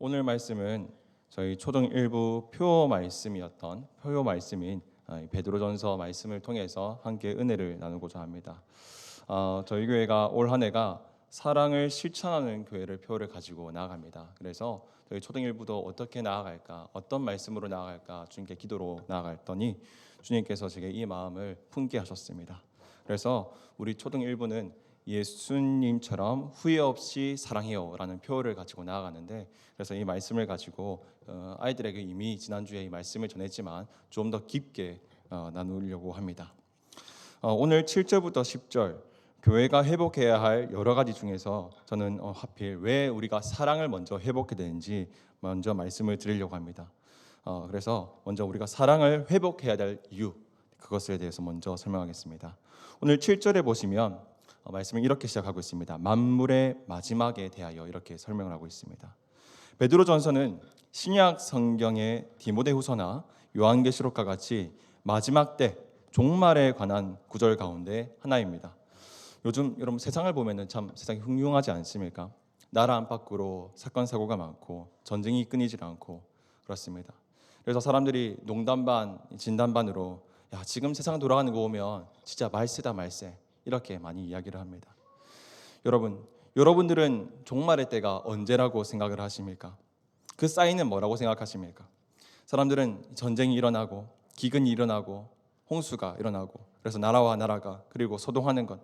오늘 말씀은 저희 초등 1부 표 말씀이었던 표요 말씀인 베드로전서 말씀을 통해서 함께 은혜를 나누고자 합니다. 저희 교회가 올 한 해가 사랑을 실천하는 교회를 표를 가지고 나아갑니다. 그래서 저희 초등 1부도 어떻게 나아갈까, 어떤 말씀으로 나아갈까 주님께 기도로 나아갔더니 주님께서 제게 이 마음을 품게 하셨습니다. 그래서 우리 초등 1부는 예수님처럼 후회 없이 사랑해요라는 표를 가지고 나아가는데, 그래서 이 말씀을 가지고 아이들에게 이미 지난주에 이 말씀을 전했지만 좀 더 깊게 나누려고 합니다. 오늘 7절부터 10절 교회가 회복해야 할 여러 가지 중에서 저는 하필 왜 우리가 사랑을 먼저 회복해야 되는지 먼저 말씀을 드리려고 합니다. 그래서 먼저 우리가 사랑을 회복해야 될 이유, 그것에 대해서 먼저 설명하겠습니다. 오늘 7절에 보시면 말씀을 이렇게 시작하고 있습니다. 만물의 마지막에 대하여 이렇게 설명을 하고 있습니다. 베드로전서는 신약 성경의 디모데후서나 요한계시록과 같이 마지막 때 종말에 관한 구절 가운데 하나입니다. 요즘 여러분 세상을 보면은 참 세상이 흉흉하지 않습니까? 나라 안팎으로 사건 사고가 많고 전쟁이 끊이질 않고 그렇습니다. 그래서 사람들이 농담 반 진담 반으로 야, 지금 세상 돌아가는 거 보면 진짜 말세다 말세, 이렇게 많이 이야기를 합니다. 여러분들은 종말의 때가 언제라고 생각을 하십니까? 그 사인은 뭐라고 생각하십니까? 사람들은 전쟁이 일어나고 기근이 일어나고 홍수가 일어나고 그래서 나라와 나라가 그리고 소동하는 것,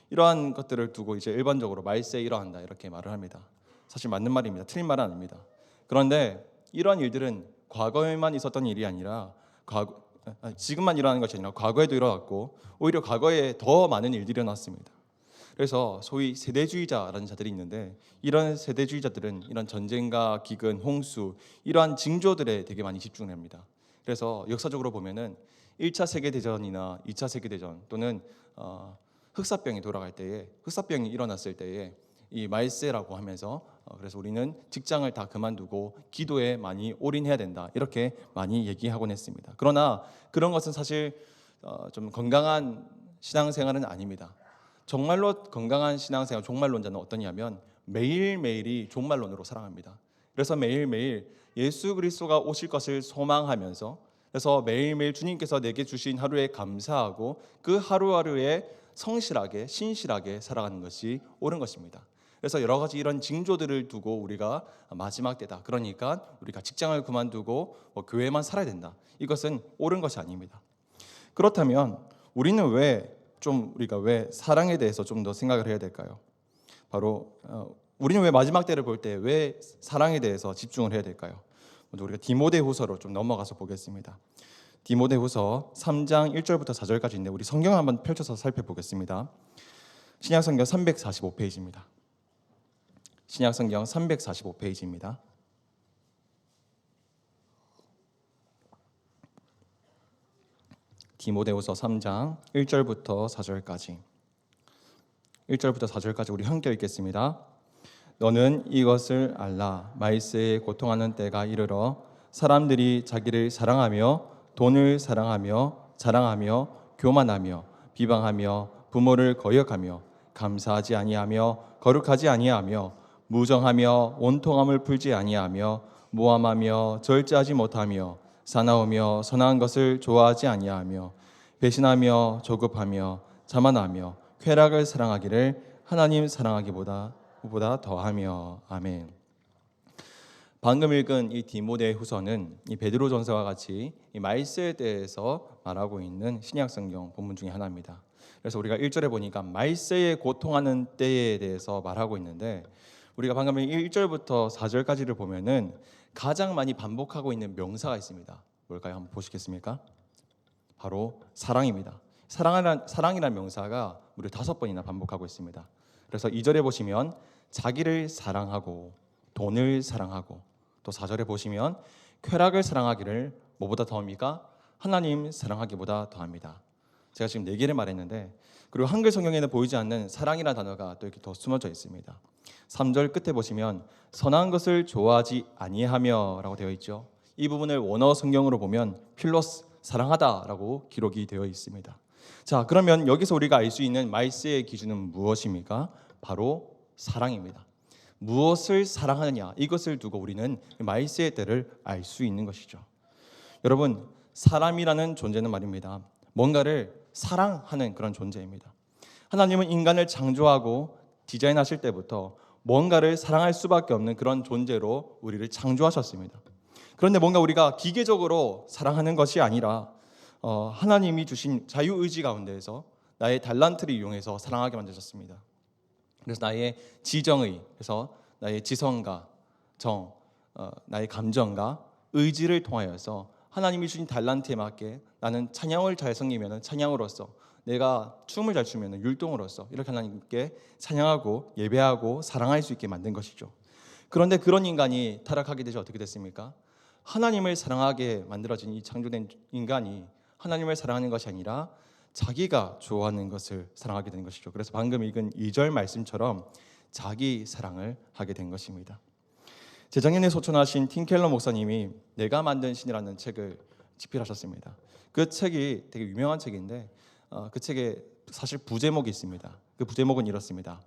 이러한 것들을 두고 이제 일반적으로 말세에 일어난다 이렇게 말을 합니다. 사실 맞는 말입니다. 틀린 말은 아닙니다. 그런데 이러한 일들은 과거에만 있었던 일이 아니라 지금만 일어나는 것이 아니라 과거에도 일어났고 오히려 과거에 더 많은 일들이 일어났습니다. 그래서 소위 세대주의자라는 자들이 있는데, 이런 세대주의자들은 이런 전쟁과 기근, 홍수 이러한 징조들에 되게 많이 집중을 합니다. 그래서 역사적으로 보면은 1차 세계대전이나 2차 세계대전 또는 흑사병이 돌아갈 때에, 흑사병이 일어났을 때에 이 말세라고 하면서 그래서 우리는 직장을 다 그만두고 기도에 많이 올인해야 된다 이렇게 많이 얘기하곤 했습니다. 그러나 그런 것은 사실 좀 건강한 신앙생활은 아닙니다. 정말로 건강한 신앙생활, 종말론자는 어떠냐면 매일매일이 종말론으로 살아갑니다. 그래서 매일매일 예수 그리스도가 오실 것을 소망하면서, 그래서 매일매일 주님께서 내게 주신 하루에 감사하고 그 하루하루에 성실하게 신실하게 살아가는 것이 옳은 것입니다. 그래서 여러 가지 이런 징조들을 두고 우리가 마지막 때다, 그러니까 우리가 직장을 그만두고 교회만 살아야 된다, 이것은 옳은 것이 아닙니다. 그렇다면 우리는 우리가 왜 사랑에 대해서 좀 더 생각을 해야 될까요? 바로 우리는 왜 마지막 때를 볼 때 왜 사랑에 대해서 집중을 해야 될까요? 먼저 우리가 디모데후서로 좀 넘어가서 보겠습니다. 디모데후서 3장 1절부터 4절까지 있는데 우리 성경을 한번 펼쳐서 살펴보겠습니다. 신약성경 345페이지입니다. 신약성경 345페이지입니다. 디모데후서 3장 1절부터 4절까지 우리 함께 읽겠습니다. 너는 이것을 알라. 말세에 고통하는 때가 이르러 사람들이 자기를 사랑하며 돈을 사랑하며 자랑하며 교만하며 비방하며 부모를 거역하며 감사하지 아니하며 거룩하지 아니하며 무정하며 원통함을 풀지 아니하며 모함하며 절제하지 못하며 사나우며 선한 것을 좋아하지 아니하며 배신하며 조급하며 자만하며 쾌락을 사랑하기를 하나님 사랑하기보다 더하며. 아멘. 방금 읽은 이 디모데후서는 이 베드로전서와 같이 이 말세에 대해서 말하고 있는 신약성경 본문 중에 하나입니다. 그래서 우리가 1절에 보니까 말세에 고통하는 때에 대해서 말하고 있는데, 우리가 방금 1절부터 4절까지를 보면은 가장 많이 반복하고 있는 명사가 있습니다. 뭘까요? 한번 보시겠습니까? 바로 사랑입니다. 사랑이라는 명사가 무려 5번이나 반복하고 있습니다. 그래서 2절에 보시면 자기를 사랑하고 돈을 사랑하고, 또 4절에 보시면 쾌락을 사랑하기를 뭐보다 더합니까? 하나님 사랑하기보다 더합니다. 제가 지금 4개를 말했는데, 그리고 한글 성경에는 보이지 않는 사랑이라는 단어가 또 이렇게 더 숨어져 있습니다. 3절 끝에 보시면 선한 것을 좋아하지 아니하며 라고 되어 있죠. 이 부분을 원어 성경으로 보면 필로스, 사랑하다라고 기록이 되어 있습니다. 자, 그러면 여기서 우리가 알 수 있는 말세의 기준은 무엇입니까? 바로 사랑입니다. 무엇을 사랑하느냐, 이것을 두고 우리는 말세의 때를 알 수 있는 것이죠. 여러분, 사람이라는 존재는 말입니다, 뭔가를 사랑하는 그런 존재입니다. 하나님은 인간을 창조하고 디자인하실 때부터 뭔가를 사랑할 수밖에 없는 그런 존재로 우리를 창조하셨습니다. 그런데 뭔가 우리가 기계적으로 사랑하는 것이 아니라 하나님이 주신 자유의지 가운데에서 나의 달란트를 이용해서 사랑하게 만드셨습니다. 그래서 나의 지정의, 그래서 나의 지성과 정, 나의 감정과 의지를 통하여서 하나님이 주신 달란트에 맞게 나는 찬양을 잘 섬기면 찬양으로서, 내가 춤을 잘 추면 율동으로서 이렇게 하나님께 찬양하고 예배하고 사랑할 수 있게 만든 것이죠. 그런데 그런 인간이 타락하게 되죠. 어떻게 됐습니까? 하나님을 사랑하게 만들어진 이 창조된 인간이 하나님을 사랑하는 것이 아니라 자기가 좋아하는 것을 사랑하게 된 것이죠. 그래서 방금 읽은 2절 말씀처럼 자기 사랑을 하게 된 것입니다. 재작년에 소천하신 팀 켈러 목사님이 내가 만든 신이라는 책을 집필하셨습니다. 그 책이 되게 유명한 책인데 그 책에 사실 부제목이 있습니다. 그 부제목은 이렇습니다.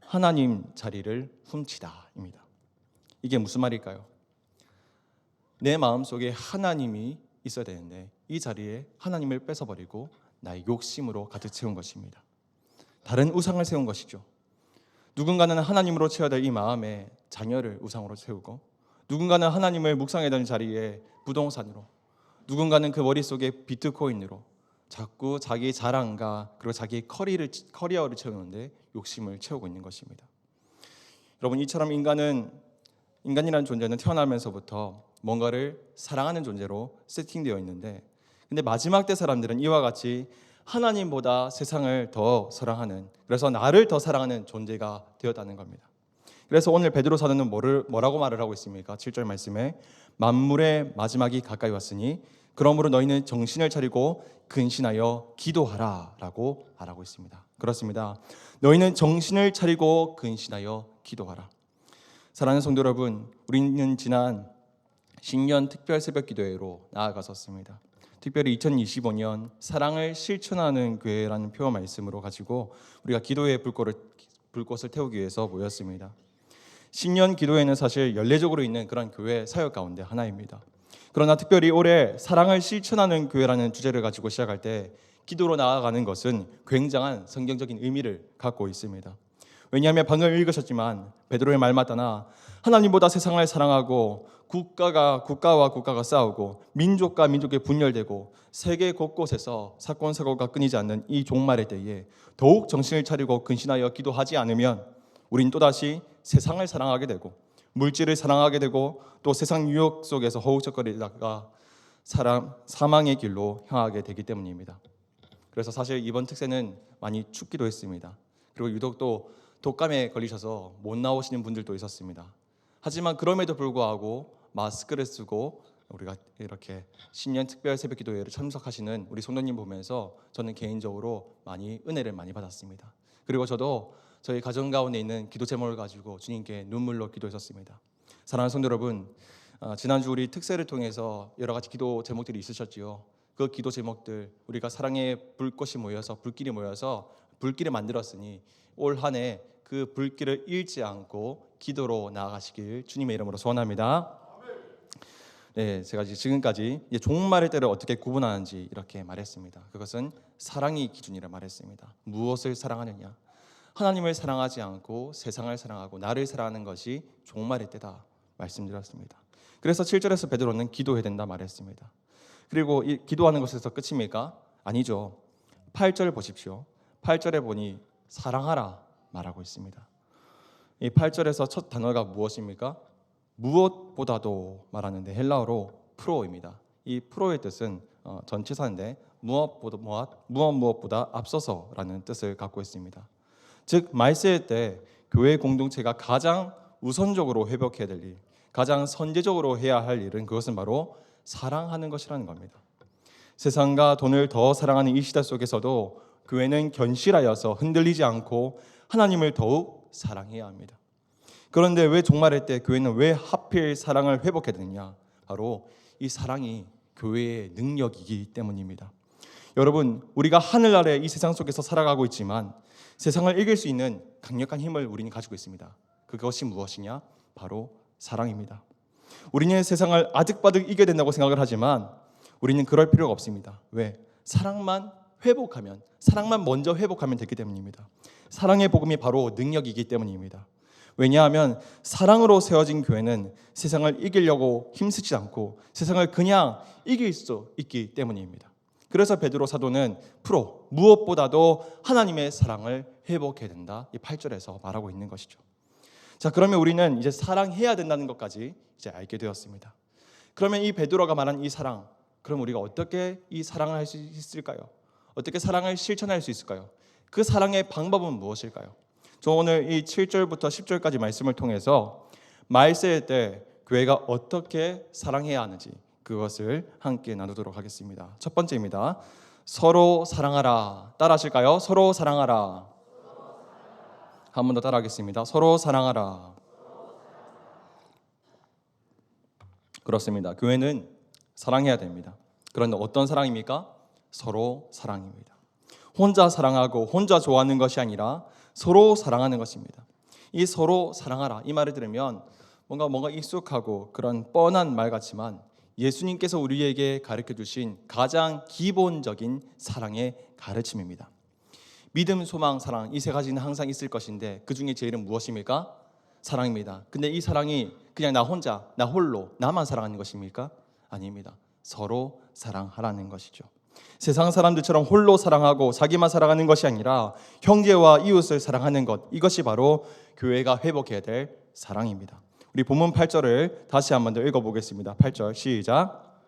하나님 자리를 훔치다입니다. 이게 무슨 말일까요? 내 마음속에 하나님이 있어야 되는데 이 자리에 하나님을 뺏어버리고 나의 욕심으로 가득 채운 것입니다. 다른 우상을 세운 것이죠. 누군가는 하나님으로 채워야 될 이 마음에 자녀를 우상으로 채우고, 누군가는 하나님을 묵상해야 되는 자리에 부동산으로, 누군가는 그 머릿속에 비트코인으로 자꾸 자기 자랑과 그리고 자기 커리어를 채우는데 욕심을 채우고 있는 것입니다. 여러분, 이처럼 인간이라는 존재는 태어나면서부터 뭔가를 사랑하는 존재로 세팅되어 있는데, 근데 마지막 때 사람들은 이와 같이 하나님보다 세상을 더 사랑하는, 그래서 나를 더 사랑하는 존재가 되었다는 겁니다. 그래서 오늘 베드로 사도는 뭐라고 말을 하고 있습니까? 7절 말씀에 만물의 마지막이 가까이 왔으니 그러므로 너희는 정신을 차리고 근신하여 기도하라 라고 말하고 있습니다. 그렇습니다. 너희는 정신을 차리고 근신하여 기도하라. 사랑하는 성도 여러분, 우리는 지난 신년 특별 새벽 기도회로 나아갔었습니다. 특별히 2025년 사랑을 실천하는 교회라는 표어 말씀으로 가지고 우리가 기도의 불꽃을 태우기 위해서 모였습니다. 신년 기도회는 사실 연례적으로 있는 그런 교회 사역 가운데 하나입니다. 그러나 특별히 올해 사랑을 실천하는 교회라는 주제를 가지고 시작할 때 기도로 나아가는 것은 굉장한 성경적인 의미를 갖고 있습니다. 왜냐하면 방금 읽으셨지만 베드로의 말 맞다나 하나님보다 세상을 사랑하고 국가와 국가가 싸우고 민족과 민족이 분열되고 세계 곳곳에서 사건 사고가 끊이지 않는 이 종말의 때에 더욱 정신을 차리고 근신하여 기도하지 않으면 우린 또다시 세상을 사랑하게 되고 물질을 사랑하게 되고 또 세상 유혹 속에서 허우적거리다가 사망의 길로 향하게 되기 때문입니다. 그래서 사실 이번 특세는 많이 춥기도 했습니다. 그리고 유독 또 독감에 걸리셔서 못 나오시는 분들도 있었습니다. 하지만 그럼에도 불구하고 마스크를 쓰고 우리가 이렇게 신년 특별 새벽 기도회를 참석하시는 우리 성도님 보면서 저는 개인적으로 은혜를 많이 받았습니다. 그리고 저도 저희 가정 가운데 있는 기도 제목을 가지고 주님께 눈물로 기도했었습니다. 사랑하는 성도 여러분, 지난주 우리 특세를 통해서 여러 가지 기도 제목들이 있으셨지요. 그 기도 제목들 우리가 사랑의 불꽃이 모여서 불길이 모여서 불길을 만들었으니 올 한 해 그 불길을 잃지 않고 기도로 나아가시길 주님의 이름으로 소원합니다. 네, 제가 지금까지 종말의 때를 어떻게 구분하는지 이렇게 말했습니다. 그것은 사랑이 기준이라 말했습니다. 무엇을 사랑하느냐? 하나님을 사랑하지 않고 세상을 사랑하고 나를 사랑하는 것이 종말의 때다 말씀드렸습니다. 그래서 7절에서 베드로는 기도해야 된다 말했습니다. 그리고 이 기도하는 것에서 끝입니까? 아니죠. 8절 보십시오. 8절에 보니 사랑하라 말하고 있습니다. 이 8절에서 첫 단어가 무엇입니까? 무엇보다도 말하는데 헬라어로 프로입니다. 이 프로의 뜻은 전치사인데 무엇보다 앞서서라는 뜻을 갖고 있습니다. 즉 말세의 때 교회 공동체가 가장 우선적으로 회복해야 될 일, 가장 선제적으로 해야 할 일은 그것은 바로 사랑하는 것이라는 겁니다. 세상과 돈을 더 사랑하는 이 시대 속에서도 교회는 견실하여서 흔들리지 않고 하나님을 더욱 사랑해야 합니다. 그런데 왜 종말의 때 교회는 왜 하필 사랑을 회복해야 되느냐? 바로 이 사랑이 교회의 능력이기 때문입니다. 여러분, 우리가 하늘 아래 이 세상 속에서 살아가고 있지만 세상을 이길 수 있는 강력한 힘을 우리는 가지고 있습니다. 그것이 무엇이냐? 바로 사랑입니다. 우리는 세상을 아득바득 이겨야 된다고 생각을 하지만 우리는 그럴 필요가 없습니다. 왜? 사랑만 회복하면, 사랑만 먼저 회복하면 되기 때문입니다. 사랑의 복음이 바로 능력이기 때문입니다. 왜냐하면 사랑으로 세워진 교회는 세상을 이기려고 힘쓰지 않고 세상을 그냥 이길 수 있기 때문입니다. 그래서 베드로 사도는 무엇보다도 하나님의 사랑을 회복해야 된다, 이 8절에서 말하고 있는 것이죠. 자, 그러면 우리는 이제 사랑해야 된다는 것까지 이제 알게 되었습니다. 그러면 이 베드로가 말한 이 사랑, 그럼 우리가 어떻게 이 사랑을 할 수 있을까요? 어떻게 사랑을 실천할 수 있을까요? 그 사랑의 방법은 무엇일까요? 저 오늘 이 7절부터 10절까지 말씀을 통해서 말세일 때 교회가 어떻게 사랑해야 하는지 그것을 함께 나누도록 하겠습니다. 첫 번째입니다. 서로 사랑하라. 따라하실까요? 서로 사랑하라. 한 번 더 따라하겠습니다. 서로 사랑하라. 그렇습니다. 교회는 사랑해야 됩니다. 그런데 어떤 사랑입니까? 서로 사랑입니다. 혼자 사랑하고 혼자 좋아하는 것이 아니라 서로 사랑하는 것입니다. 이 서로 사랑하라, 이 말을 들으면 뭔가 익숙하고 그런 뻔한 말 같지만 예수님께서 우리에게 가르쳐 주신 가장 기본적인 사랑의 가르침입니다. 믿음, 소망, 사랑, 이 세 가지는 항상 있을 것인데 그 중에 제일은 무엇입니까? 사랑입니다. 근데 이 사랑이 그냥 나 혼자, 나 홀로, 나만 사랑하는 것입니까? 아닙니다. 서로 사랑하라는 것이죠. 세상 사람들처럼 홀로 사랑하고 자기만 사랑하는 것이 아니라 형제와 이웃을 사랑하는 것, 이것이 바로 교회가 회복해야 될 사랑입니다. 우리 본문 8절을 다시 한 번 더 읽어보겠습니다. 8절 시작.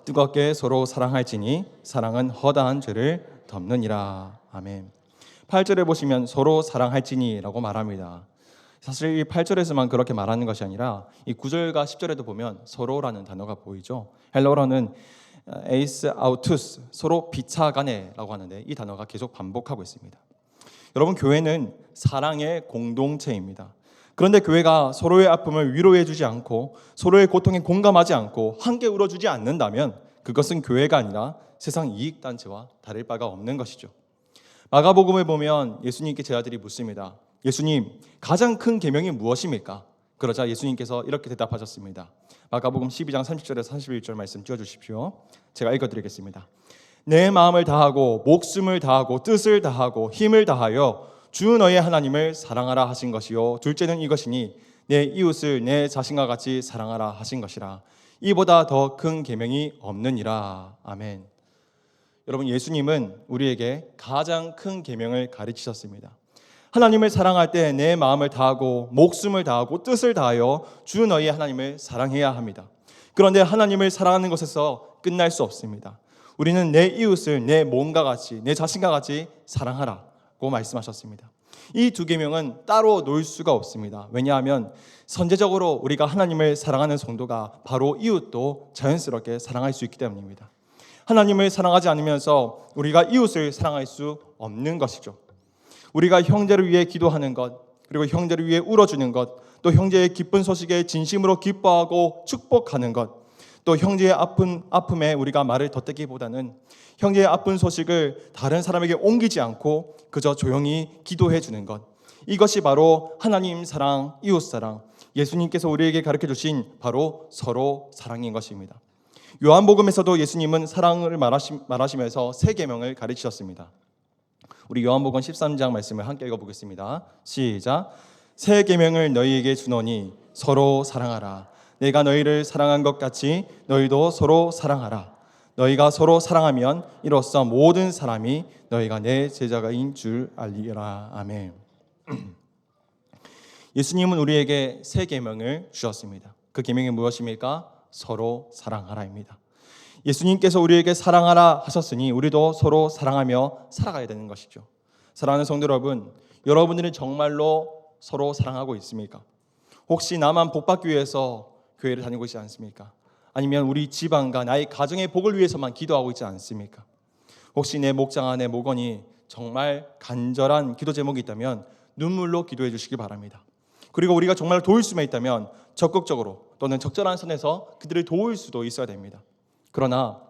뜨겁게 서로 사랑할지니 사랑은 허다한 죄를 덮느니라. 아멘. 8절에 보시면 서로 사랑할지니라고 말합니다. 사실 이 8절에서만 그렇게 말하는 것이 아니라 이 9절과 10절에도 보면 서로라는 단어가 보이죠. 헬라어로는 에이스 아우투스, 서로 비차가네라고 하는데 이 단어가 계속 반복하고 있습니다. 여러분, 교회는 사랑의 공동체입니다. 그런데 교회가 서로의 아픔을 위로해 주지 않고 서로의 고통에 공감하지 않고 함께 울어주지 않는다면 그것은 교회가 아니라 세상 이익단체와 다를 바가 없는 것이죠. 마가복음을 보면 예수님께 제자들이 묻습니다. 예수님, 가장 큰 계명이 무엇입니까? 그러자 예수님께서 이렇게 대답하셨습니다. 마가복음 12장 30절에서 31절 말씀 띄워주십시오. 제가 읽어드리겠습니다. 내 마음을 다하고 목숨을 다하고 뜻을 다하고 힘을 다하여 주 너의 하나님을 사랑하라 하신 것이요, 둘째는 이것이니 내 이웃을 내 자신과 같이 사랑하라 하신 것이라. 이보다 더 큰 계명이 없느니라. 아멘. 여러분, 예수님은 우리에게 가장 큰 계명을 가르치셨습니다. 하나님을 사랑할 때 내 마음을 다하고 목숨을 다하고 뜻을 다하여 주 너희 하나님을 사랑해야 합니다. 그런데 하나님을 사랑하는 것에서 끝날 수 없습니다. 우리는 내 이웃을 내 몸과 같이, 내 자신과 같이 사랑하라고 말씀하셨습니다. 이 두 계명은 따로 놓을 수가 없습니다. 왜냐하면 선제적으로 우리가 하나님을 사랑하는 성도가 바로 이웃도 자연스럽게 사랑할 수 있기 때문입니다. 하나님을 사랑하지 않으면서 우리가 이웃을 사랑할 수 없는 것이죠. 우리가 형제를 위해 기도하는 것, 그리고 형제를 위해 울어주는 것, 또 형제의 기쁜 소식에 진심으로 기뻐하고 축복하는 것, 또 형제의 아픔에 우리가 말을 덧대기보다는 형제의 아픈 소식을 다른 사람에게 옮기지 않고 그저 조용히 기도해 주는 것, 이것이 바로 하나님 사랑, 이웃 사랑, 예수님께서 우리에게 가르쳐 주신 바로 서로 사랑인 것입니다. 요한복음에서도 예수님은 사랑을 말하시면서 세 계명을 가르치셨습니다. 우리 요한복음 13장 말씀을 함께 읽어보겠습니다. 시작. 새 계명을 너희에게 주노니 서로 사랑하라. 내가 너희를 사랑한 것 같이 너희도 서로 사랑하라. 너희가 서로 사랑하면 이로써 모든 사람이 너희가 내 제자가인 줄 알리라. 아멘. 예수님은 우리에게 새 계명을 주셨습니다. 그 계명이 무엇입니까? 서로 사랑하라입니다. 예수님께서 우리에게 사랑하라 하셨으니 우리도 서로 사랑하며 살아가야 되는 것이죠. 사랑하는 성도 여러분, 여러분들은 정말로 서로 사랑하고 있습니까? 혹시 나만 복받기 위해서 교회를 다니고 있지 않습니까? 아니면 우리 집안과 나의 가정의 복을 위해서만 기도하고 있지 않습니까? 혹시 내 목장아, 내 목원이 정말 간절한 기도 제목이 있다면 눈물로 기도해 주시기 바랍니다. 그리고 우리가 정말 도울 수만 있다면 적극적으로 또는 적절한 선에서 그들을 도울 수도 있어야 됩니다. 그러나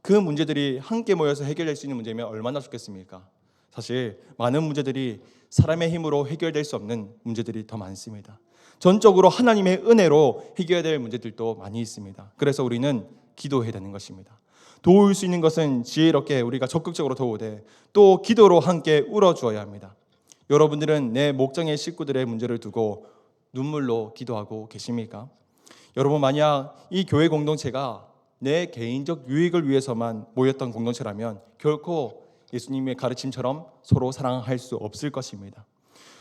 그 문제들이 함께 모여서 해결될 수 있는 문제면 얼마나 좋겠습니까? 사실 많은 문제들이 사람의 힘으로 해결될 수 없는 문제들이 더 많습니다. 전적으로 하나님의 은혜로 해결해야 될 문제들도 많이 있습니다. 그래서 우리는 기도해야 되는 것입니다. 도울 수 있는 것은 지혜롭게 우리가 적극적으로 도우되 또 기도로 함께 울어주어야 합니다. 여러분들은 내 목장의 식구들의 문제를 두고 눈물로 기도하고 계십니까? 여러분, 만약 이 교회 공동체가 내 개인적 유익을 위해서만 모였던 공동체라면 결코 예수님의 가르침처럼 서로 사랑할 수 없을 것입니다.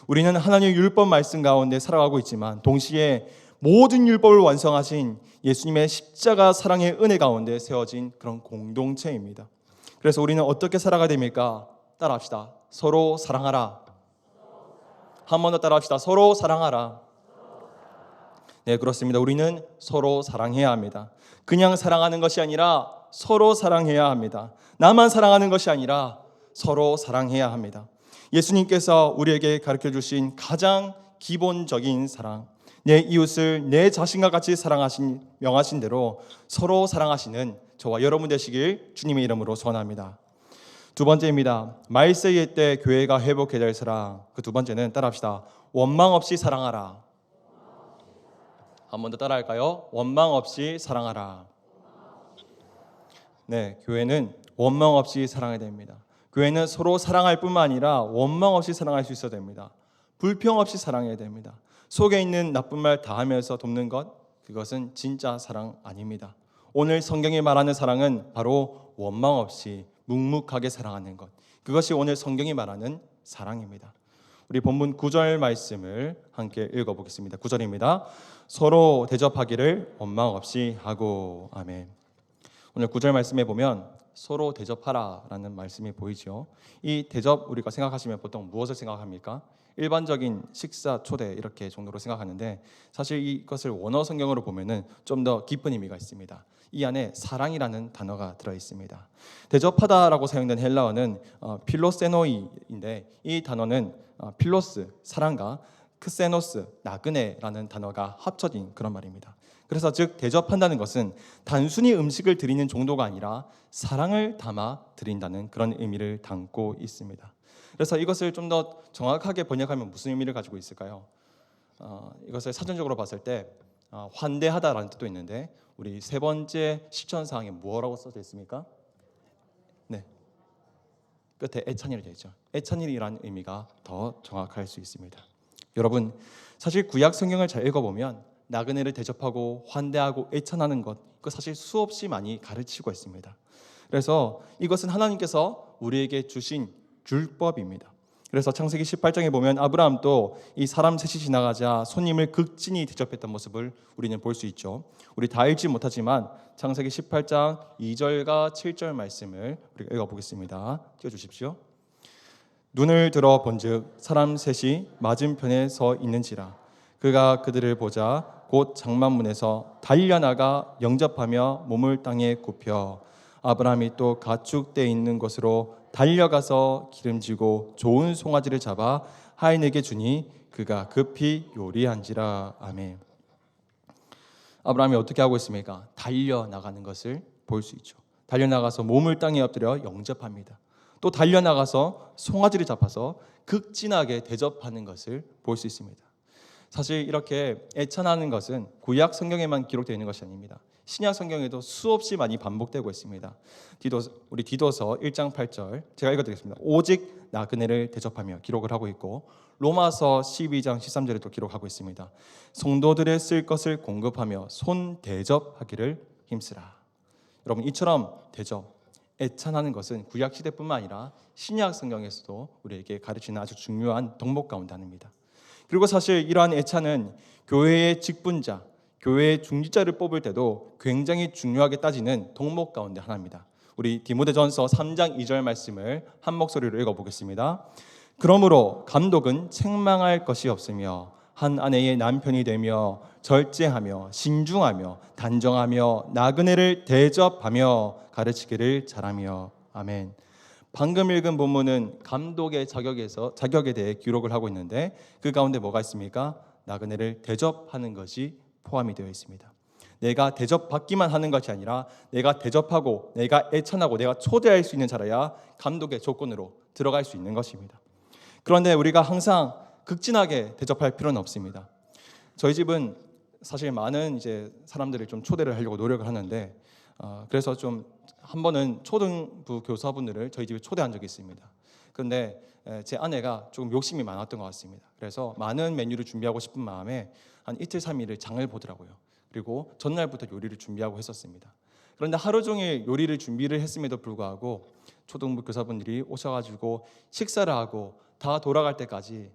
우리는 하나님의 율법 말씀 가운데 살아가고 있지만 동시에 모든 율법을 완성하신 예수님의 십자가 사랑의 은혜 가운데 세워진 그런 공동체입니다. 그래서 우리는 어떻게 살아가야 됩니까? 따라합시다. 서로 사랑하라. 한 번 더 따라합시다. 서로 사랑하라. 네, 그렇습니다. 우리는 서로 사랑해야 합니다. 그냥 사랑하는 것이 아니라 서로 사랑해야 합니다. 나만 사랑하는 것이 아니라 서로 사랑해야 합니다. 예수님께서 우리에게 가르쳐 주신 가장 기본적인 사랑, 내 이웃을 내 자신과 같이 사랑하신 명하신 대로 서로 사랑하시는 저와 여러분 되시길 주님의 이름으로 소원합니다. 두 번째입니다. 말세의 때 교회가 회복해야 될 사랑. 그 두 번째는 따라합시다. 원망 없이 사랑하라. 한 번 더 따라할까요? 원망 없이 사랑하라. 네, 교회는 원망 없이 사랑해야 됩니다. 교회는 서로 사랑할 뿐만 아니라 원망 없이 사랑할 수 있어야 됩니다. 불평 없이 사랑해야 됩니다. 속에 있는 나쁜 말 다 하면서 돕는 것, 그것은 진짜 사랑 아닙니다. 오늘 성경이 말하는 사랑은 바로 원망 없이 묵묵하게 사랑하는 것, 그것이 오늘 성경이 말하는 사랑입니다. 우리 본문 9절 말씀을 함께 읽어보겠습니다. 9절입니다. 서로 대접하기를 원망 없이 하고. 아멘. 오늘 9절 말씀에 보면 서로 대접하라라는 말씀이 보이죠. 이 대접 우리가 생각하시면 보통 무엇을 생각합니까? 일반적인 식사 초대 이렇게 정도로 생각하는데 사실 이것을 원어 성경으로 보면은 좀 더 깊은 의미가 있습니다. 이 안에 사랑이라는 단어가 들어 있습니다. 대접하다라고 사용된 헬라어는 필로세노이인데 이 단어는 필로스 사랑과 크세노스 나그네라는 단어가 합쳐진 그런 말입니다. 그래서 즉 대접한다는 것은 단순히 음식을 드리는 정도가 아니라 사랑을 담아 드린다는 그런 의미를 담고 있습니다. 그래서 이것을 좀 더 정확하게 번역하면 무슨 의미를 가지고 있을까요? 이것을 사전적으로 봤을 때 환대하다라는 뜻도 있는데 우리 세 번째 실천사항에 뭐라고 써져 있습니까? 네, 끝에 애찬일이 되어 있죠. 애찬일이라는 의미가 더 정확할 수 있습니다. 여러분, 사실 구약 성경을 잘 읽어보면 나그네를 대접하고 환대하고 애찬하는 것, 그 사실 수없이 많이 가르치고 있습니다. 그래서 이것은 하나님께서 우리에게 주신 율법입니다. 그래서 창세기 18장에 보면 아브라함도 이 사람 셋이 지나가자 손님을 극진히 대접했던 모습을 우리는 볼 수 있죠. 우리 다 읽지 못하지만 창세기 18장 2절과 7절 말씀을 우리가 읽어보겠습니다. 띄워주십시오. 눈을 들어 본즉 사람 셋이 맞은편에 서 있는지라 그가 그들을 보자 곧 장만문에서 달려나가 영접하며 몸을 땅에 굽혀 아브라함이 또 가축대 있는 곳으로 달려가서 기름지고 좋은 송아지를 잡아 하인에게 주니 그가 급히 요리한지라. 아멘. 아브라함이 어떻게 하고 있습니까? 달려나가는 것을 볼 수 있죠. 달려나가서 몸을 땅에 엎드려 영접합니다. 또 달려나가서 송아지를 잡아서 극진하게 대접하는 것을 볼 수 있습니다. 사실 이렇게 애찬하는 것은 구약 성경에만 기록되어 있는 것이 아닙니다. 신약 성경에도 수없이 많이 반복되고 있습니다. 우리 디도서 1장 8절 제가 읽어드리겠습니다. 오직 나그네를 대접하며 기록을 하고 있고 로마서 12장 13절에도 기록하고 있습니다. 성도들의 쓸 것을 공급하며 손 대접하기를 힘쓰라. 여러분, 이처럼 대접, 애찬하는 것은 구약 시대뿐만 아니라 신약 성경에서도 우리에게 가르치는 아주 중요한 덕목 가운데 하나입니다. 그리고 사실 이러한 애찬은 교회의 직분자, 교회의 중직자를 뽑을 때도 굉장히 중요하게 따지는 덕목 가운데 하나입니다. 우리 디모데전서 3장 2절 말씀을 한 목소리로 읽어보겠습니다. 그러므로 감독은 책망할 것이 없으며 한 아내의 남편이 되며 절제하며 신중하며 단정하며 나그네를 대접하며 가르치기를 잘하며. 아멘. 방금 읽은 본문은 감독의 자격에 대해 기록을 하고 있는데 그 가운데 뭐가 있습니까? 나그네를 대접하는 것이 포함이 되어 있습니다. 내가 대접받기만 하는 것이 아니라 내가 대접하고 내가 애찬하고 내가 초대할 수 있는 자라야 감독의 조건으로 들어갈 수 있는 것입니다. 그런데 우리가 항상 극진하게 대접할 필요는 없습니다. 저희 집은 사실 많은 이제 사람들을 좀 초대를 하려고 노력을 하는데 그래서 좀 한 번은 초등부 교사분들을 저희 집에 초대한 적이 있습니다. 그런데 제 아내가 조금 욕심이 많았던 것 같습니다. 그래서 많은 메뉴를 준비하고 싶은 마음에 한 이틀 3일을 장을 보더라고요. 그리고 전날부터 요리를 준비하고 했었습니다. 그런데 하루 종일 요리를 준비를 했음에도 불구하고 초등부 교사분들이 오셔가지고 식사를 하고 다 돌아갈 때까지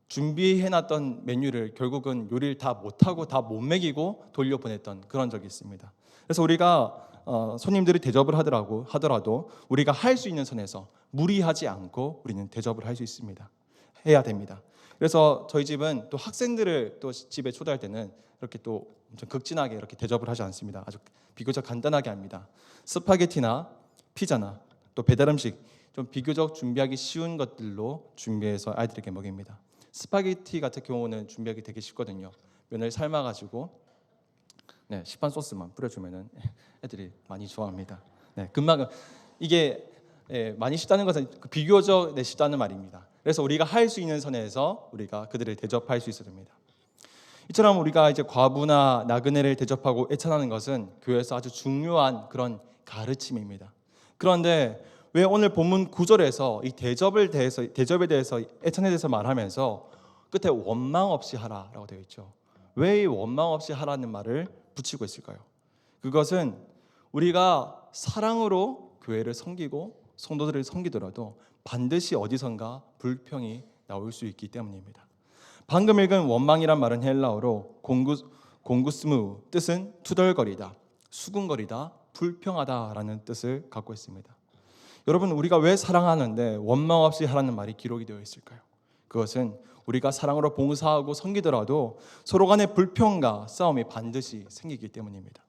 준비해놨던 메뉴를 결국은 요리를 다 못하고 다 못 먹이고 돌려보냈던 그런 적이 있습니다. 그래서 우리가 손님들이 대접을 하더라도 우리가 할 수 있는 선에서 무리하지 않고 우리는 대접을 할 수 있습니다. 해야 됩니다. 그래서 저희 집은 또 학생들을 또 집에 초대할 때는 이렇게 또 엄청 극진하게 이렇게 대접을 하지 않습니다. 아주 비교적 간단하게 합니다. 스파게티나 피자나 또 배달 음식 좀 비교적 준비하기 쉬운 것들로 준비해서 아이들에게 먹입니다. 스파게티 같은 경우는 준비하기 되게 쉽거든요. 면을 삶아가지고 시판 소스만 뿌려주면은 애들이 많이 좋아합니다. 금방 이게 많이 쉽다는 것은 비교적 쉽다는 말입니다. 그래서 우리가 할 수 있는 선에서 우리가 그들을 대접할 수 있어야 됩니다. 이처럼 우리가 이제 과부나 나그네를 대접하고 애찬하는 것은 교회에서 아주 중요한 그런 가르침입니다. 그런데 왜 오늘 본문 9절에서 이 대접에 대해서 애찬에 대해서 말하면서 끝에 원망 없이 하라라고 되어 있죠. 왜 이 원망 없이 하라는 말을 붙이고 있을까요? 그것은 우리가 사랑으로 교회를 섬기고 성도들을 섬기더라도 반드시 어디선가 불평이 나올 수 있기 때문입니다. 방금 읽은 원망이란 말은 헬라어로 공구스무, 뜻은 투덜거리다, 수군거리다, 불평하다라는 뜻을 갖고 있습니다. 여러분, 우리가 왜 사랑하는데 원망 없이 하라는 말이 기록이 되어 있을까요? 그것은 우리가 사랑으로 봉사하고 섬기더라도 서로 간의 불평과 싸움이 반드시 생기기 때문입니다.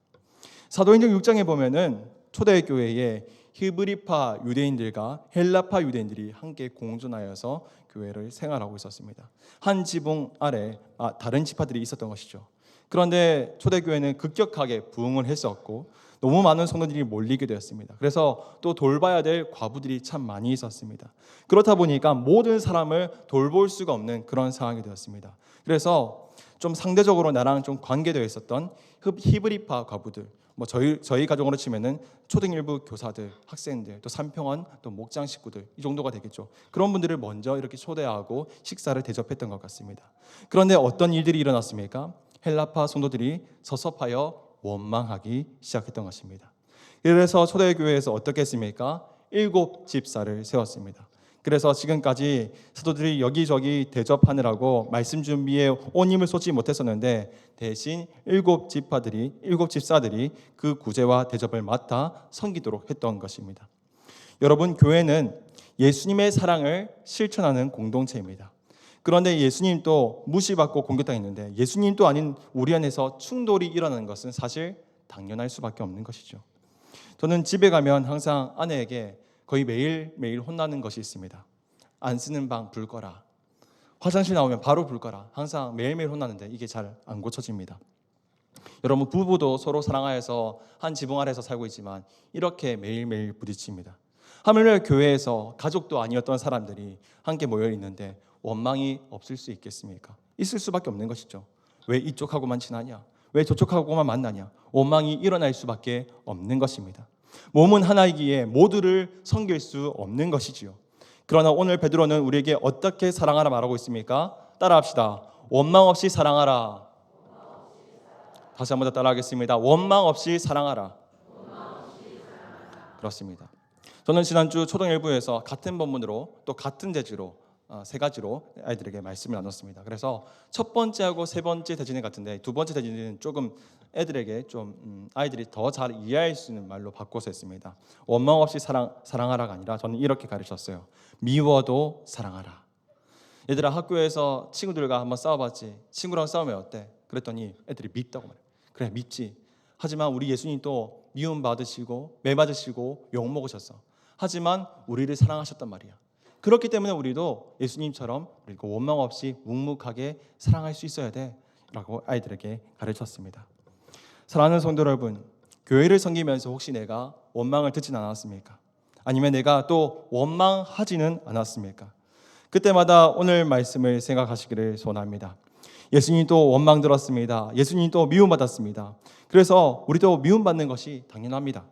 사도행전 6장에 보면은 초대교회에 히브리파 유대인들과 헬라파 유대인들이 함께 공존하여서 교회를 생활하고 있었습니다. 한 지붕 아래 다른 지파들이 있었던 것이죠. 그런데 초대교회는 급격하게 부흥을 했었고 너무 많은 성도들이 몰리게 되었습니다. 그래서 또 돌봐야 될 과부들이 참 많이 있었습니다. 그렇다 보니까 모든 사람을 돌볼 수가 없는 그런 상황이 되었습니다. 그래서 좀 상대적으로 나랑 좀 관계되어 있었던 히브리파 과부들, 저희 가정으로 치면은 초등 일부 교사들, 학생들, 또 산평원, 또 목장 식구들 이 정도가 되겠죠. 그런 분들을 먼저 이렇게 초대하고 식사를 대접했던 것 같습니다. 그런데 어떤 일들이 일어났습니까? 헬라파 성도들이 섭섭하여 원망하기 시작했던 것입니다. 그래서 초대교회에서 어떻게 했습니까? 7 집사를 세웠습니다. 그래서 지금까지 사도들이 여기저기 대접하느라고 말씀 준비에 온 힘을 쏟지 못했었는데 대신 7 집사들이 그 구제와 대접을 맡아 섬기도록 했던 것입니다. 여러분, 교회는 예수님의 사랑을 실천하는 공동체입니다. 그런데 예수님도 무시받고 공격당했는데 예수님도 아닌 우리 안에서 충돌이 일어나는 것은 사실 당연할 수밖에 없는 것이죠. 저는 집에 가면 항상 아내에게 거의 매일매일 혼나는 것이 있습니다. 안 쓰는 방 불 꺼라. 화장실 나오면 바로 불 꺼라. 항상 매일매일 혼나는데 이게 잘 안 고쳐집니다. 여러분, 부부도 서로 사랑하여서 한 지붕 아래에서 살고 있지만 이렇게 매일매일 부딪힙니다. 하물며 교회에서 가족도 아니었던 사람들이 함께 모여 있는데 원망이 없을 수 있겠습니까? 있을 수밖에 없는 것이죠. 왜 이쪽하고만 친하냐? 왜 저쪽하고만 만나냐? 원망이 일어날 수밖에 없는 것입니다. 몸은 하나이기에 모두를 섬길 수 없는 것이지요. 그러나 오늘 베드로는 우리에게 어떻게 사랑하라 말하고 있습니까? 따라합시다. 원망 없이 사랑하라. 다시 한번 더 따라하겠습니다. 원망 없이 사랑하라. 그렇습니다. 저는 지난주 초등 1부에서 같은 본문으로 또 같은 재주로 3가지로 아이들에게 말씀을 나눴습니다. 그래서 첫 번째하고 세 번째 대진회 같은데 두 번째 대진회는 조금 애들에게 좀 아이들이 더 잘 이해할 수 있는 말로 바꿔서 했습니다. 원망 없이 사랑하라가 아니라 저는 이렇게 가르쳤어요. 미워도 사랑하라. 얘들아, 학교에서 친구들과 한번 싸워봤지? 친구랑 싸우면 어때? 그랬더니 애들이 밉다고 말해요. 그래, 밉지. 하지만 우리 예수님 또 미움 받으시고 매 맞으시고 욕 먹으셨어. 하지만 우리를 사랑하셨단 말이야. 그렇기 때문에 우리도 예수님처럼 그리고 원망 없이 묵묵하게 사랑할 수 있어야 돼 라고 아이들에게 가르쳤습니다. 사랑하는 성도 여러분, 교회를 섬기면서 혹시 내가 원망을 듣진 않았습니까? 아니면 내가 또 원망하지는 않았습니까? 그때마다 오늘 말씀을 생각하시기를 소원합니다. 예수님도 원망 들었습니다. 예수님도 미움받았습니다. 그래서 우리도 미움받는 것이 당연합니다.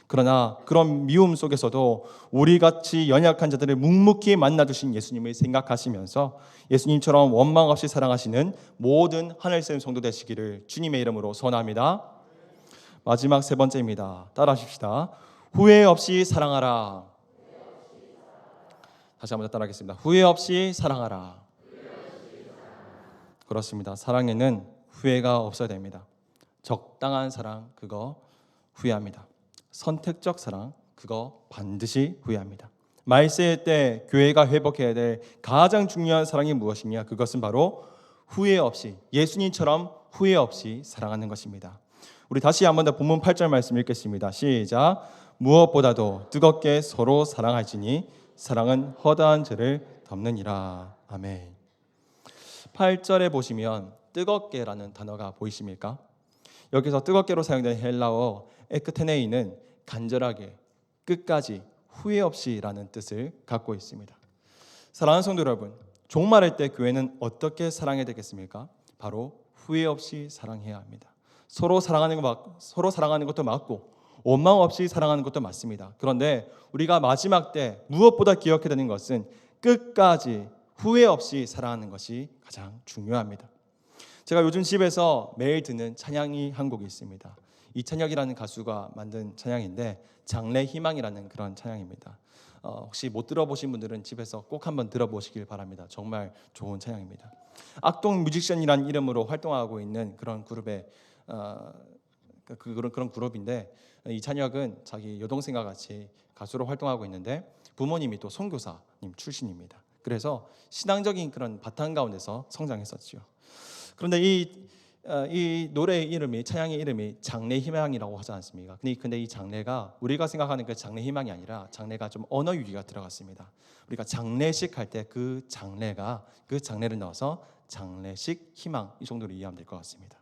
그러나 그런 미움 속에서도 우리같이 연약한 자들을 묵묵히 만나주신 예수님을 생각하시면서 예수님처럼 원망 없이 사랑하시는 모든 하늘샘 성도 되시기를 주님의 이름으로 소원합니다. 마지막 세 번째입니다. 따라하십시다. 후회 없이 사랑하라. 다시 한번 따라하겠습니다. 후회 없이 사랑하라. 그렇습니다. 사랑에는 후회가 없어야 됩니다. 적당한 사랑, 그거 후회합니다. 선택적 사랑, 그거 반드시 후회합니다. 말세의 때 교회가 회복해야 될 가장 중요한 사랑이 무엇이냐? 그것은 바로 후회 없이, 예수님처럼 후회 없이 사랑하는 것입니다. 우리 다시 한번 더 본문 8절 말씀 읽겠습니다. 시작. 무엇보다도 뜨겁게 서로 사랑할지니 사랑은 허다한 죄를 덮느니라. 아멘. 8절에 보시면 뜨겁게라는 단어가 보이십니까? 여기서 뜨겁게로 사용된 헬라어 에크테네이는 간절하게, 끝까지, 후회 없이라는 뜻을 갖고 있습니다. 사랑하는 성도 여러분, 종말할 때 교회는 어떻게 사랑해야 되겠습니까? 바로 후회 없이 사랑해야 합니다. 서로 사랑하는 것도 맞고 원망 없이 사랑하는 것도 맞습니다. 그런데 우리가 마지막 때 무엇보다 기억해야 되는 것은 끝까지 후회 없이 사랑하는 것이 가장 중요합니다. 제가 요즘 집에서 매일 듣는 찬양이 한 곡이 있습니다. 이찬혁이라는 가수가 만든 찬양인데 장래희망이라는 그런 찬양입니다. 혹시 못 들어보신 분들은 집에서 꼭 한번 들어보시길 바랍니다. 정말 좋은 찬양입니다. 악동 뮤지션이라는 이름으로 활동하고 있는 그런 그룹의 그런 그룹인데, 이찬혁은 자기 여동생과 같이 가수로 활동하고 있는데 부모님이 또 선교사님 출신입니다. 그래서 신앙적인 그런 바탕 가운데서 성장했었죠. 그런데 이 노래의 이름이, 찬양의 이름이 장래희망이라고 하지 않습니까? 근데 이 장래가 우리가 생각하는 그 장래희망이 아니라 장래가 좀 언어 유기가 들어갔습니다. 우리가 장례식 할 때 그 장래를 넣어서 장례식 희망, 이 정도로 이해하면 될 것 같습니다.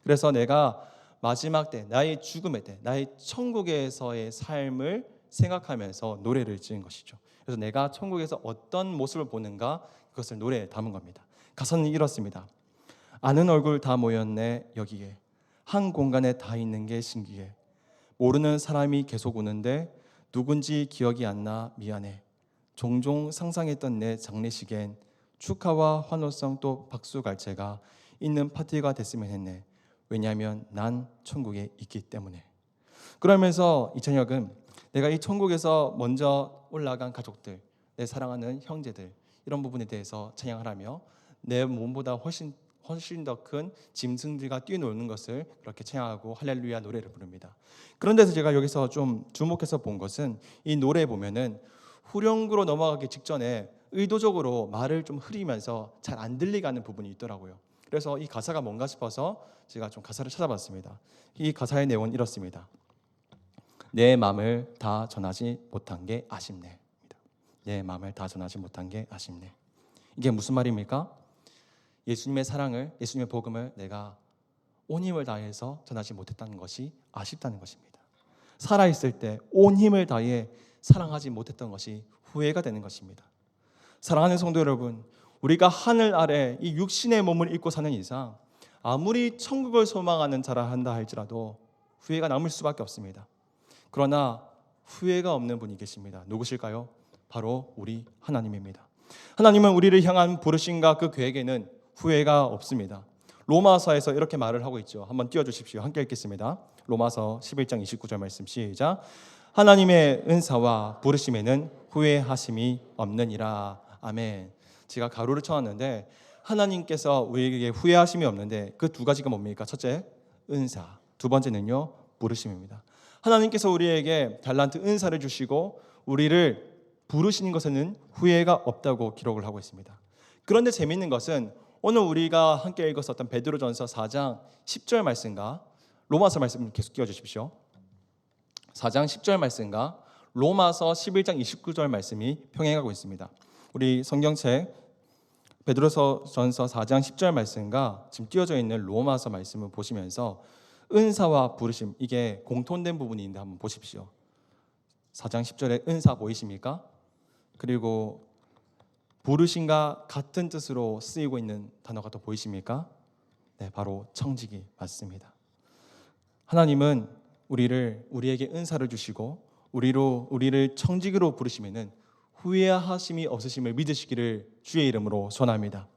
그래서 내가 마지막 때, 나의 죽음의 때, 나의 천국에서의 삶을 생각하면서 노래를 지은 것이죠. 그래서 내가 천국에서 어떤 모습을 보는가, 그것을 노래에 담은 겁니다. 가사는 이렇습니다. 아는 얼굴 다 모였네 여기에, 한 공간에 다 있는 게 신기해. 모르는 사람이 계속 오는데 누군지 기억이 안 나 미안해. 종종 상상했던 내 장례식엔 축하와 환호성 또 박수갈채가 있는 파티가 됐으면 했네. 왜냐하면 난 천국에 있기 때문에. 그러면서 이찬혁은 내가 이 천국에서 먼저 올라간 가족들, 내 사랑하는 형제들, 이런 부분에 대해서 찬양을 하며 내 몸보다 훨씬 더 큰 짐승들과 뛰노는 것을 그렇게 찬양하고 할렐루야 노래를 부릅니다. 그런데서 제가 여기서 좀 주목해서 본 것은, 이 노래에 보면은 후렴구로 넘어가기 직전에 의도적으로 말을 좀 흐리면서 잘 안 들리게 하는 부분이 있더라고요. 그래서 이 가사가 뭔가 싶어서 제가 좀 가사를 찾아봤습니다. 이 가사의 내용은 이렇습니다. 내 마음을 다 전하지 못한 게 아쉽네. 내 마음을 다 전하지 못한 게 아쉽네. 이게 무슨 말입니까? 예수님의 사랑을, 예수님의 복음을 내가 온 힘을 다해서 전하지 못했다는 것이 아쉽다는 것입니다. 살아있을 때 온 힘을 다해 사랑하지 못했던 것이 후회가 되는 것입니다. 사랑하는 성도 여러분, 우리가 하늘 아래 이 육신의 몸을 입고 사는 이상 아무리 천국을 소망하는 자라 한다 할지라도 후회가 남을 수밖에 없습니다. 그러나 후회가 없는 분이 계십니다. 누구실까요? 바로 우리 하나님입니다. 하나님은 우리를 향한 부르심과 그 계획에는 후회가 없습니다. 로마서에서 이렇게 말을 하고 있죠. 한번 띄워주십시오. 함께 읽겠습니다. 로마서 11장 29절 말씀 시작. 하나님의 은사와 부르심에는 후회하심이 없느니라. 아멘. 제가 가로를 쳐놨는데 하나님께서 우리에게 후회하심이 없는데 그 두 가지가 뭡니까? 첫째, 은사. 두 번째는요, 부르심입니다. 하나님께서 우리에게 달란트 은사를 주시고 우리를 부르시는 것에는 후회가 없다고 기록을 하고 있습니다. 그런데 재미있는 것은 오늘 우리가 함께 읽었었던 베드로전서 4장 10절 말씀과 로마서 말씀 계속 띄워주십시오. 4장 10절 말씀과 로마서 11장 29절 말씀이 평행하고 있습니다. 우리 성경책 베드로전서 4장 10절 말씀과 지금 띄워져 있는 로마서 말씀을 보시면서 은사와 부르심, 이게 공통된 부분이 있는데 한번 보십시오. 4장 10절에 은사 보이십니까? 그리고 부르심과 같은 뜻으로 쓰이고 있는 단어가 또 보이십니까? 네, 바로 청지기 맞습니다. 하나님은 우리에게 은사를 주시고 우리를 청지기로 부르시면은 후회하심이 없으심을 믿으시기를 주의 이름으로 소원합니다.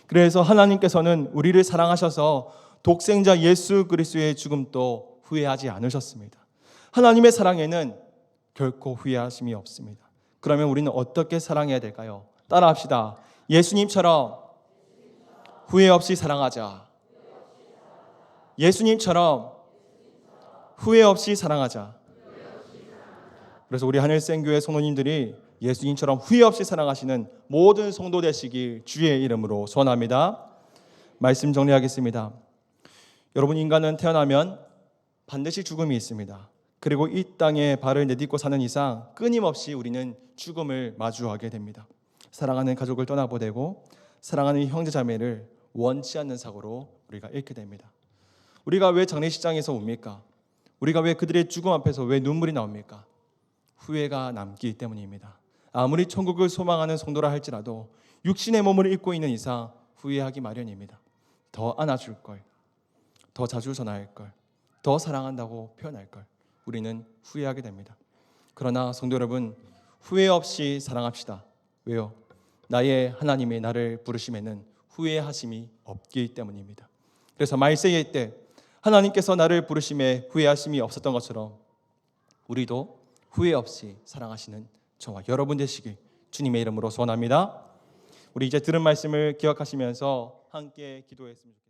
그래서 하나님께서는 우리를 사랑하셔서 독생자 예수 그리스도의 죽음도 후회하지 않으셨습니다. 하나님의 사랑에는 결코 후회하심이 없습니다. 그러면 우리는 어떻게 사랑해야 될까요? 따라합시다. 예수님처럼 후회 없이 사랑하자. 예수님처럼 후회 없이 사랑하자. 그래서 우리 하늘생교회 성도님들이 예수님처럼 후회 없이 사랑하시는 모든 성도 되시길 주의 이름으로 소원합니다. 말씀 정리하겠습니다. 여러분, 인간은 태어나면 반드시 죽음이 있습니다. 그리고 이 땅에 발을 내딛고 사는 이상 끊임없이 우리는 죽음을 마주하게 됩니다. 사랑하는 가족을 떠나보내고 사랑하는 형제자매를 원치 않는 사고로 우리가 잃게 됩니다. 우리가 왜 장례식장에서 웁니까? 우리가 왜 그들의 죽음 앞에서 왜 눈물이 나옵니까? 후회가 남기 때문입니다. 아무리 천국을 소망하는 성도라 할지라도 육신의 몸을 입고 있는 이상 후회하기 마련입니다. 더 안아줄 걸, 더 자주 전화할 걸, 더 사랑한다고 표현할 걸 우리는 후회하게 됩니다. 그러나 성도 여러분, 후회 없이 사랑합시다. 왜요? 나의 하나님이 나를 부르심에는 후회하심이 없기 때문입니다. 그래서 말세의 때 하나님께서 나를 부르심에 후회하심이 없었던 것처럼 우리도 후회 없이 사랑하시는 저와 여러분 되시길 주님의 이름으로 소원합니다. 우리 이제 들은 말씀을 기억하시면서 함께 기도했으면 좋겠습니다.